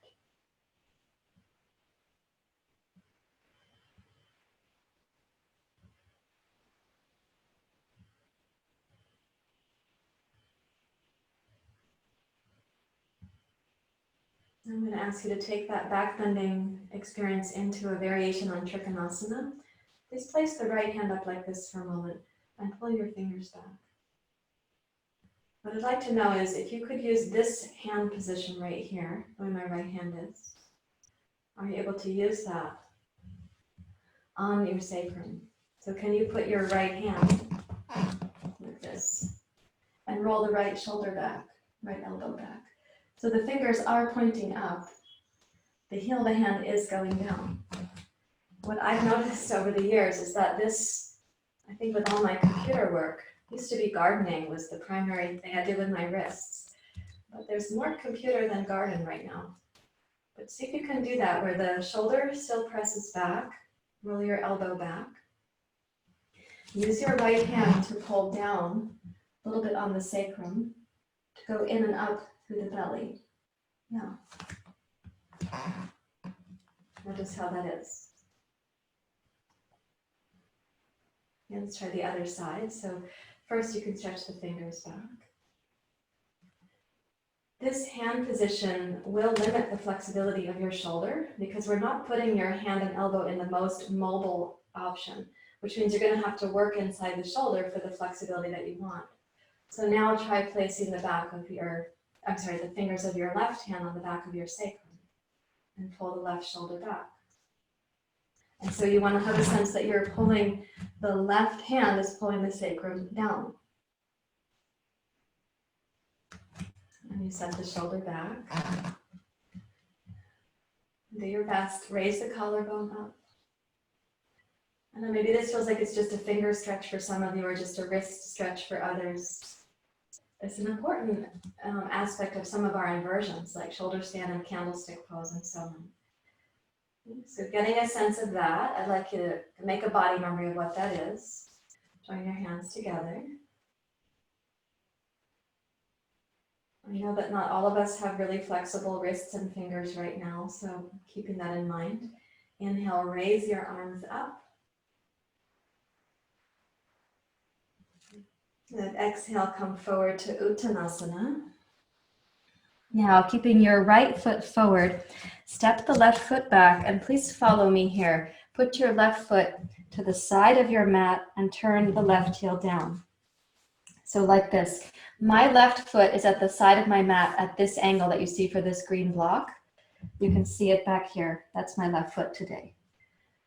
I'm going to ask you to take that back bending experience into a variation on Trikonasana. Please place the right hand up like this for a moment and pull your fingers back. What I'd like to know is if you could use this hand position right here, where my right hand is, are you able to use that on your sacrum? So can you put your right hand like this and roll the right shoulder back, right elbow back? So the fingers are pointing up. The heel of the hand is going down. What I've noticed over the years is that this, I think with all my computer work, used to be gardening was the primary thing I did with my wrists. But there's more computer than garden right now. But see if you can do that where the shoulder still presses back, roll your elbow back. Use your right hand to pull down a little bit on the sacrum to go in and up through the belly. Yeah. Notice how that is. And let's try the other side. So first you can stretch the fingers back. This hand position will limit the flexibility of your shoulder because we're not putting your hand and elbow in the most mobile option, which means you're going to have to work inside the shoulder for the flexibility that you want. So now try placing the fingers of your left hand on the back of your sacrum and pull the left shoulder back. And so you want to have a sense that you're pulling, the left hand is pulling the sacrum down. And you set the shoulder back. Do your best, raise the collarbone up. And then maybe this feels like it's just a finger stretch for some of you or just a wrist stretch for others. It's an important aspect of some of our inversions, like shoulder stand and candlestick pose and so on. So getting a sense of that, I'd like you to make a body memory of what that is. Join your hands together. I know that not all of us have really flexible wrists and fingers right now, so keeping that in mind. Inhale, raise your arms up. And exhale, come forward to Uttanasana. Now, keeping your right foot forward, step the left foot back, and please follow me here. Put your left foot to the side of your mat and turn the left heel down. So like this. My left foot is at the side of my mat at this angle that you see for this green block. You can see it back here. That's my left foot today.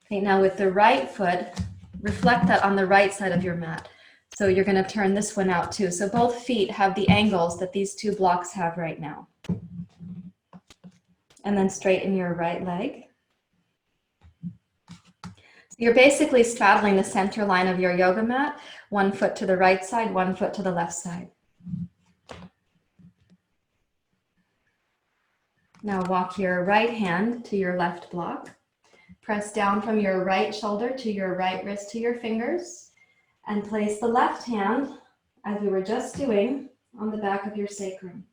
Okay, now with the right foot, reflect that on the right side of your mat. So you're going to turn this one out too. So both feet have the angles that these two blocks have right now. And then straighten your right leg. So you're basically straddling the center line of your yoga mat, one foot to the right side, one foot to the left side. Now walk your right hand to your left block. Press down from your right shoulder to your right wrist to your fingers. And place the left hand, as we were just doing, on the back of your sacrum.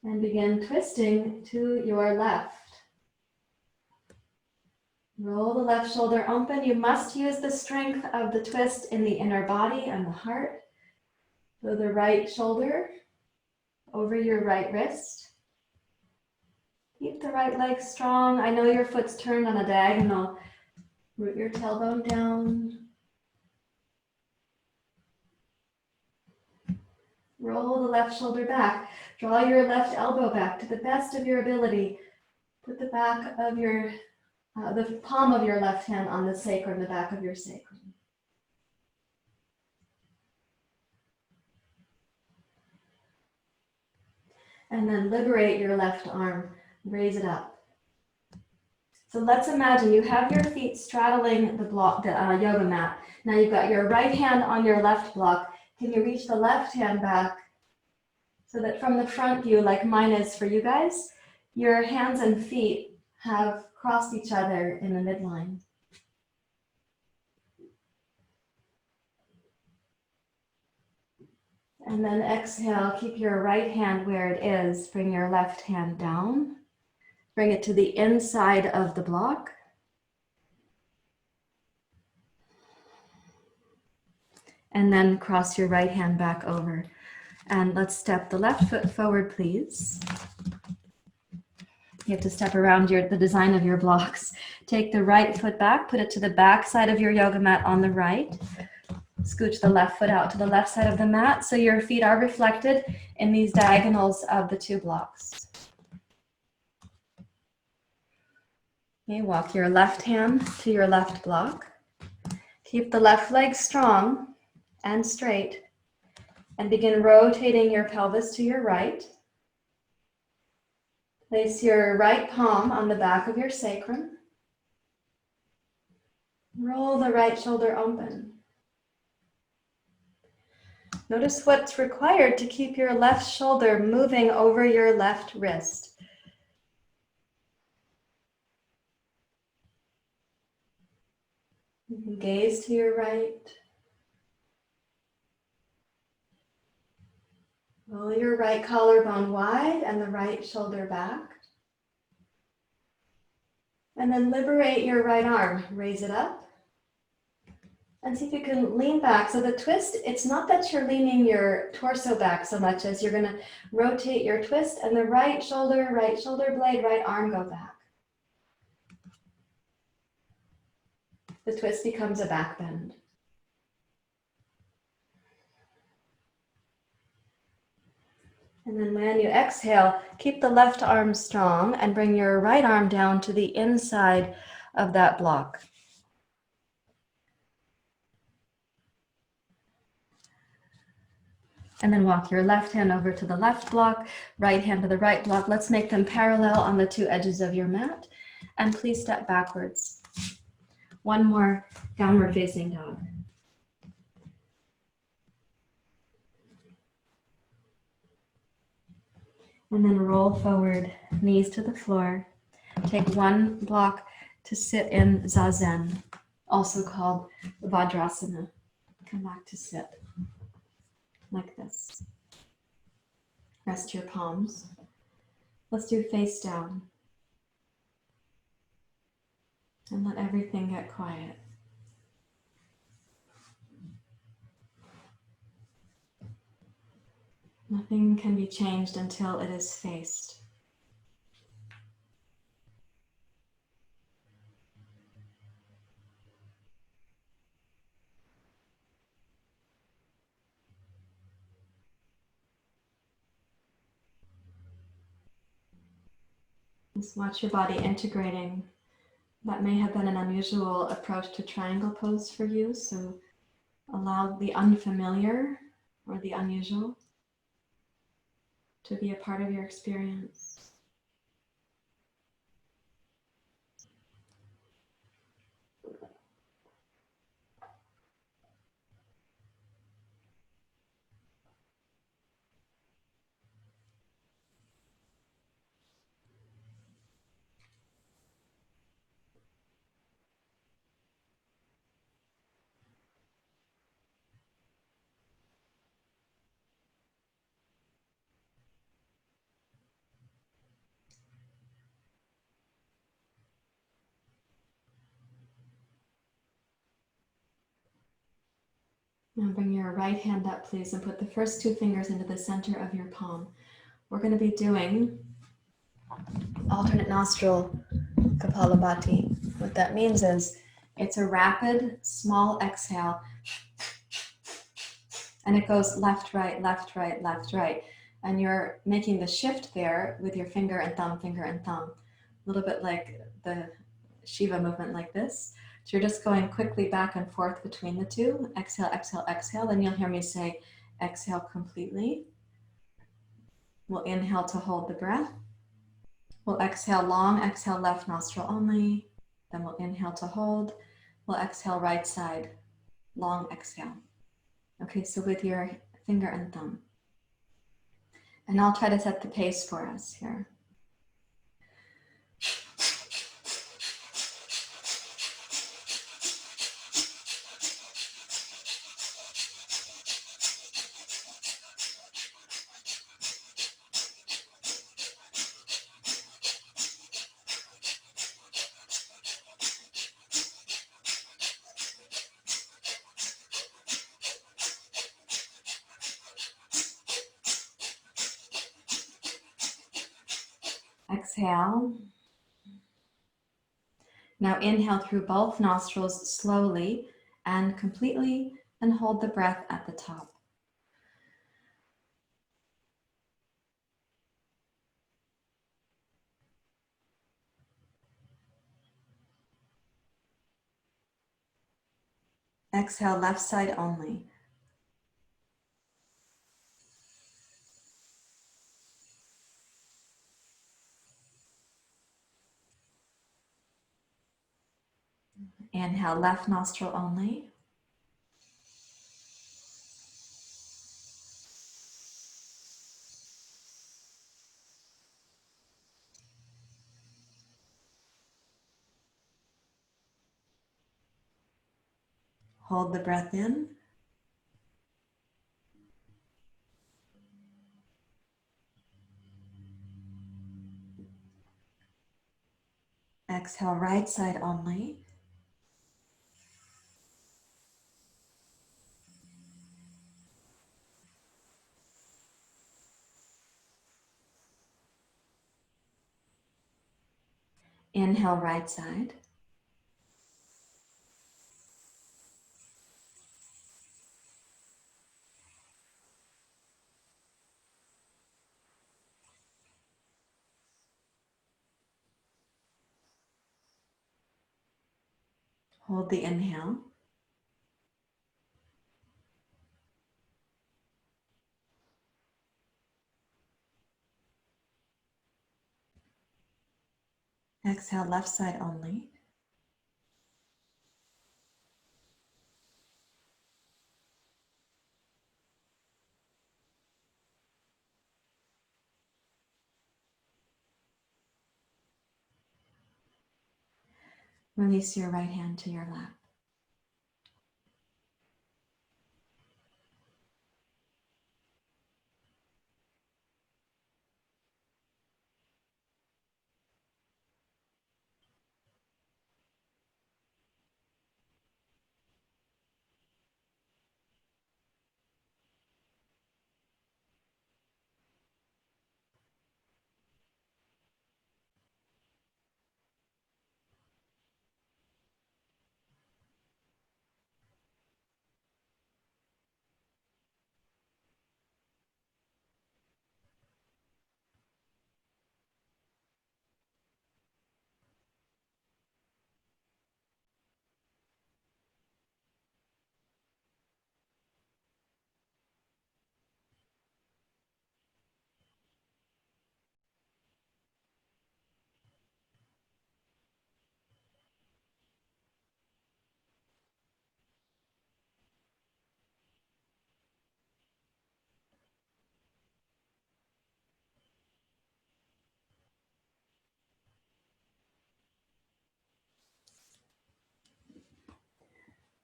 And begin twisting to your left. Roll the left shoulder open. You must use the strength of the twist in the inner body and the heart. So the right shoulder over your right wrist. Keep the right leg strong. I know your foot's turned on a diagonal. Root your tailbone down. Roll the left shoulder back. Draw your left elbow back to the best of your ability. Put the back of the palm of your left hand on the sacrum, the back of your sacrum. And then liberate your left arm. Raise it up. So let's imagine you have your feet straddling the yoga mat. Now you've got your right hand on your left block. Can you reach the left hand back so that from the front view, like mine is for you guys, your hands and feet have crossed each other in the midline. And then exhale, keep your right hand where it is. Bring your left hand down. Bring it to the inside of the block. And then cross your right hand back over. And let's step the left foot forward, please. You have to step around the design of your blocks. Take the right foot back, put it to the back side of your yoga mat on the right. Scooch the left foot out to the left side of the mat so your feet are reflected in these diagonals of the two blocks. Okay, walk your left hand to your left block. Keep the left leg strong and straight and begin rotating your pelvis to your right. Place your right palm on the back of your sacrum. Roll the right shoulder open. Notice what's required to keep your left shoulder moving over your left wrist. You can gaze to your right. Roll your right collarbone wide and the right shoulder back. And then liberate your right arm. Raise it up. And see if you can lean back. So the twist, it's not that you're leaning your torso back so much as you're going to rotate your twist and the right shoulder blade, right arm go back. The twist becomes a back bend. And then when you exhale, keep the left arm strong and bring your right arm down to the inside of that block. And then walk your left hand over to the left block, right hand to the right block. Let's make them parallel on the two edges of your mat. And please step backwards. One more downward facing dog. And then roll forward, knees to the floor. Take one block to sit in Zazen, also called Vajrasana. Come back to sit. Like this. Rest your palms. Let's do face down. And let everything get quiet. Nothing can be changed until it is faced. Just watch your body integrating. That may have been an unusual approach to triangle pose for you, so allow the unfamiliar or the unusual to be a part of your experience. Now bring your right hand up, please, and put the first two fingers into the center of your palm. We're going to be doing alternate nostril Kapalabhati. What that means is it's a rapid, small exhale, and it goes left, right, left, right, left, right. And you're making the shift there with your finger and thumb, a little bit like the Shiva movement like this. So you're just going quickly back and forth between the two. Exhale, exhale, exhale. Then you'll hear me say, exhale completely. We'll inhale to hold the breath. We'll exhale long, exhale left nostril only. Then we'll inhale to hold. We'll exhale right side, long exhale. Okay, so with your finger and thumb. And I'll try to set the pace for us here. Exhale. Now inhale through both nostrils slowly and completely, and hold the breath at the top. Exhale left side only. Inhale left nostril only. Hold the breath in. Exhale right side only. Inhale right side. Hold the inhale. Exhale left side only. Release your right hand to your lap.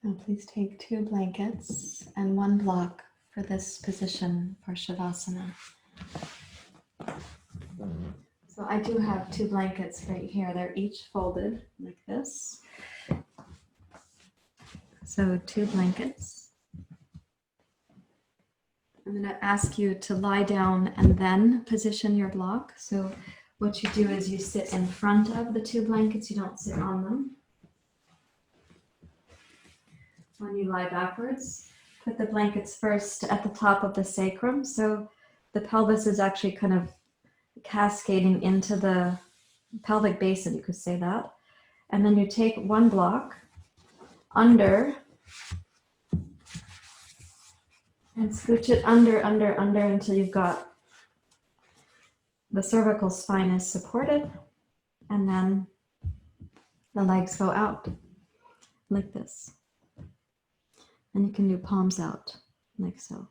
Now please take 2 blankets and 1 block for this position for Shavasana. So I do have 2 blankets right here. They're each folded like this. So 2 blankets. I'm going to ask you to lie down and then position your block. So what you do is you sit in front of the two blankets, you don't sit on them. When you lie backwards, put the blankets first at the top of the sacrum. So the pelvis is actually kind of cascading into the pelvic basin, you could say that. And then you take one block under and scooch it under until you've got the cervical spine is supported, and then the legs go out like this. And you can do palms out like so.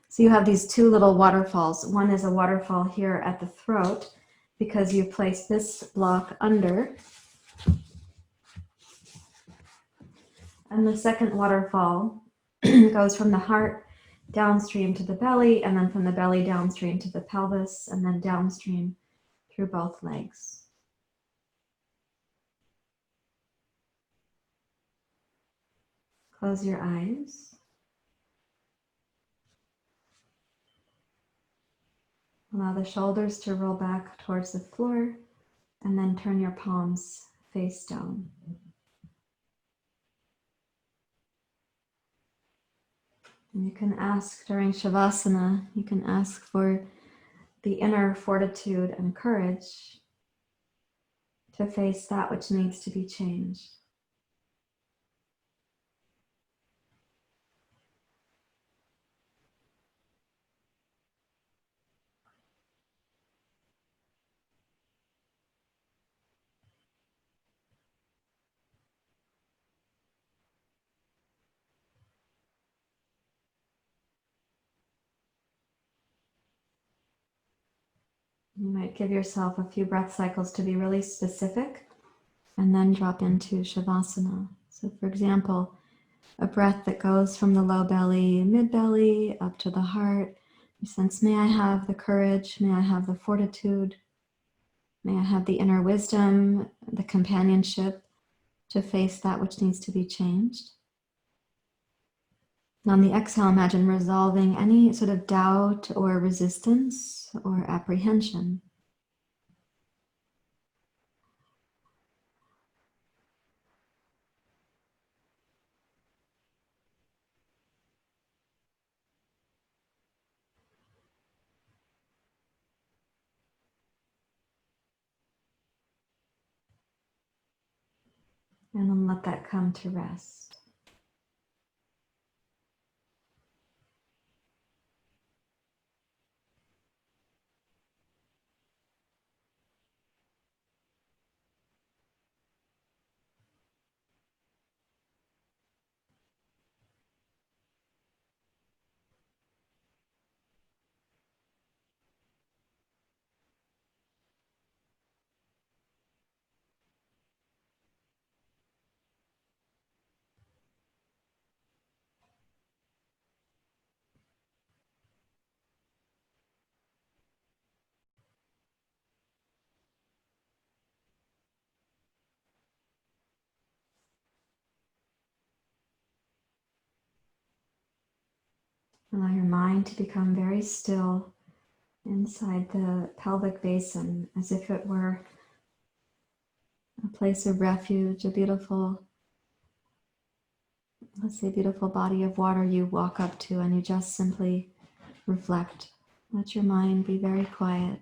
So you have these two little waterfalls. One is a waterfall here at the throat because you place this block under. And the second waterfall goes from the heart downstream to the belly, and then from the belly downstream to the pelvis, and then downstream through both legs. Close your eyes. Allow the shoulders to roll back towards the floor, and then turn your palms face down. And you can ask during Shavasana, you can ask for the inner fortitude and courage to face that which needs to be changed. You might give yourself a few breath cycles to be really specific and then drop into Shavasana. So for example, a breath that goes from the low belly, mid belly, up to the heart. You sense, may I have the courage, may I have the fortitude, may I have the inner wisdom, the companionship to face that which needs to be changed. And on the exhale, imagine resolving any sort of doubt or resistance or apprehension. And then let that come to rest. Allow your mind to become very still inside the pelvic basin, as if it were a place of refuge, a beautiful, let's say, beautiful body of water you walk up to, and you just simply reflect. Let your mind be very quiet.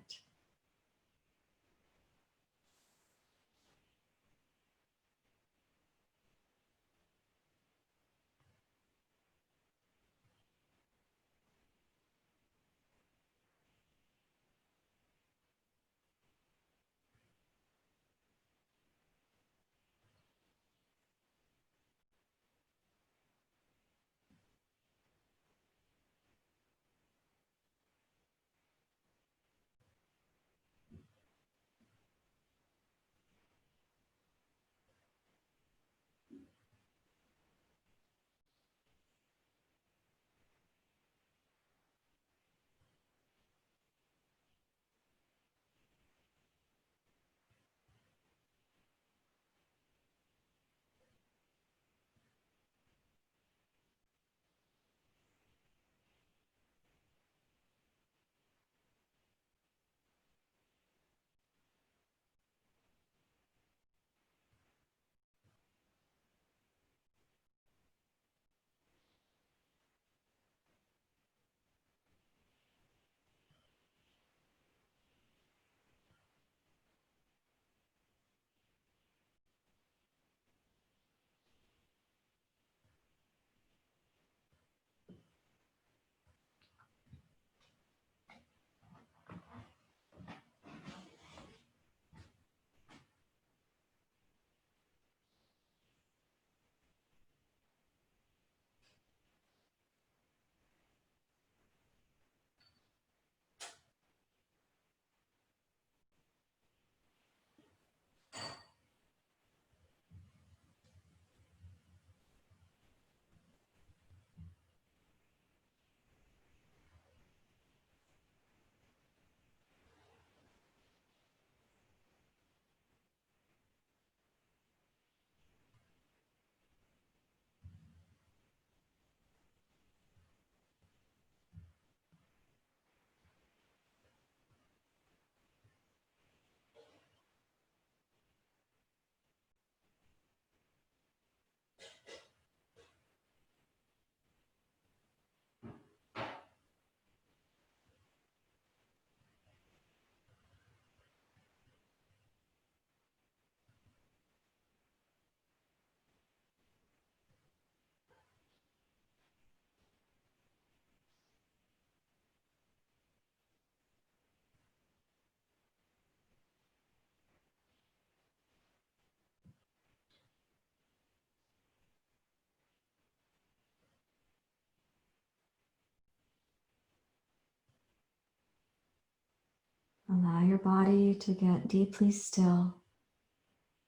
body to get deeply still,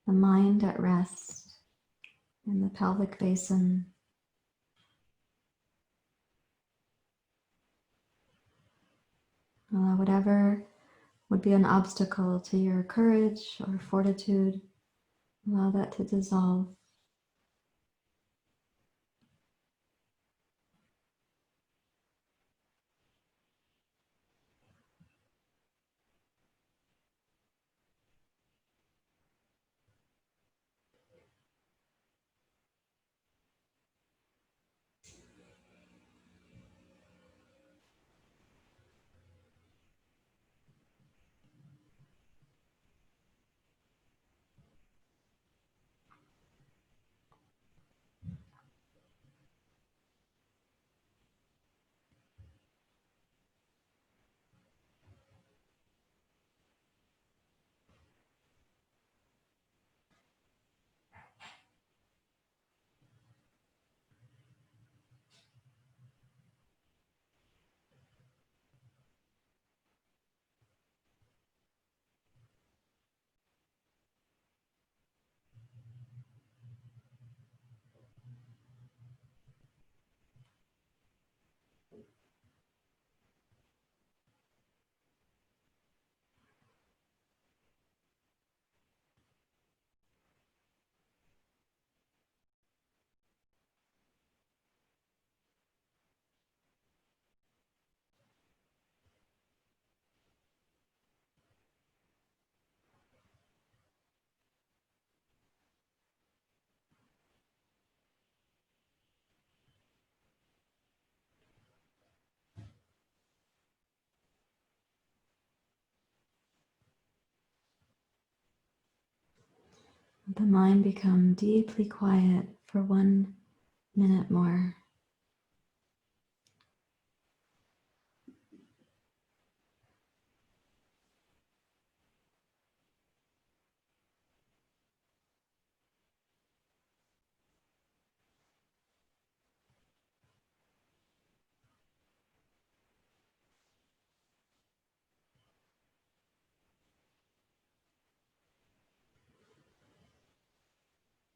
the mind at rest in the pelvic basin. Allow whatever would be an obstacle to your courage or fortitude, allow that to dissolve. Let the mind become deeply quiet for 1 minute more.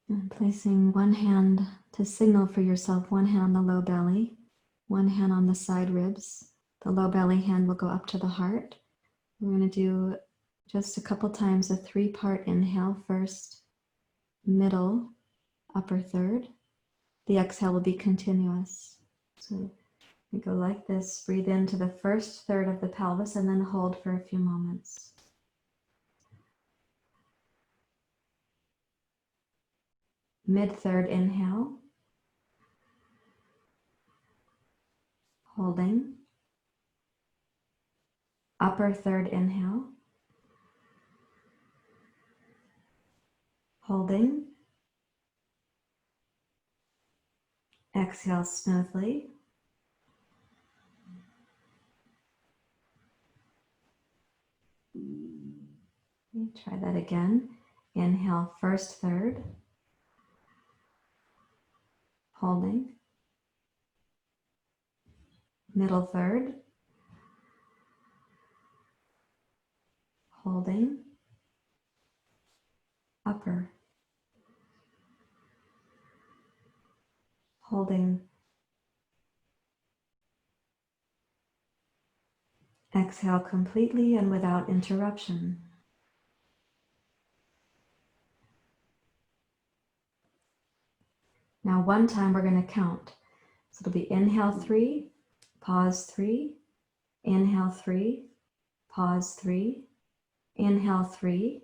And placing one hand to signal for yourself, one hand on the low belly, one hand on the side ribs. The low belly hand will go up to the heart. We're going to do just a couple times a 3-part inhale first, middle, upper third. The exhale will be continuous. So we go like this, breathe into the first third of the pelvis and then hold for a few moments. Mid-third inhale, holding. Upper third inhale, holding. Exhale smoothly. Try that again. Inhale first third, holding. Middle third, holding. Upper, holding. Exhale completely and without interruption. Now one time we're going to count. So it'll be inhale 3, pause 3, inhale 3, pause 3, inhale 3,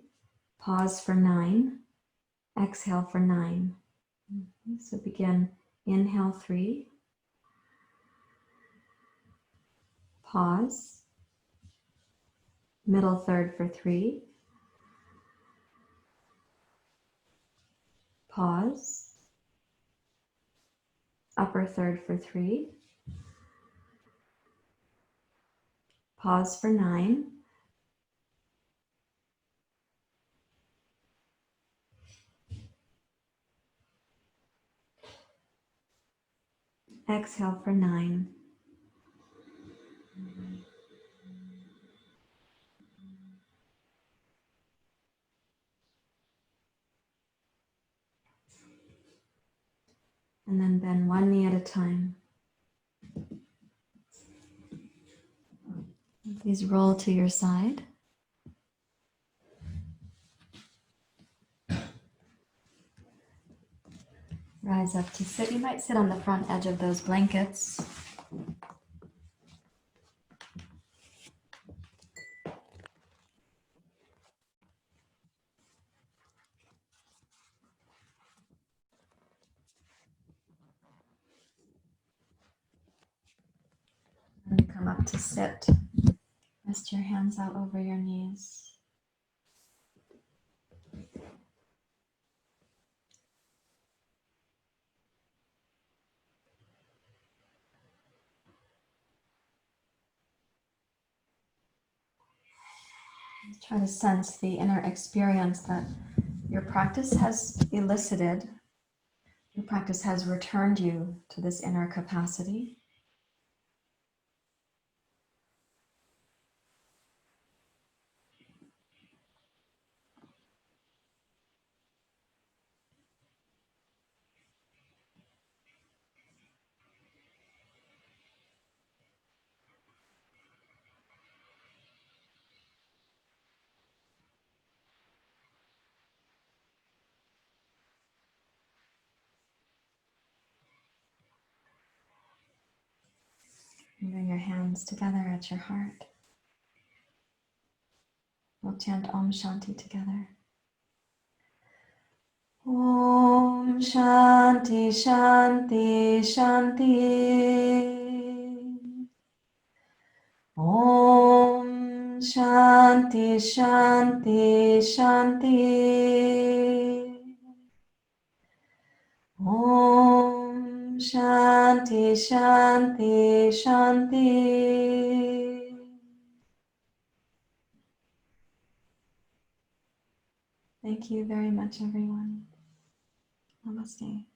pause for 9, exhale for 9. So begin, inhale 3, pause, middle third for 3, pause, upper third for 3, pause for 9, exhale for 9. And then bend one knee at a time. Please roll to your side. Rise up to sit. You might sit on the front edge of those blankets. And come up to sit. Rest your hands out over your knees. Try to sense the inner experience that your practice has elicited. Your practice has returned you to this inner capacity. And bring your hands together at your heart. We'll chant Om Shanti together. Om Shanti Shanti Shanti. Om Shanti Shanti Shanti. Om Shanti Shanti Shanti. Thank you very much, everyone. Namaste.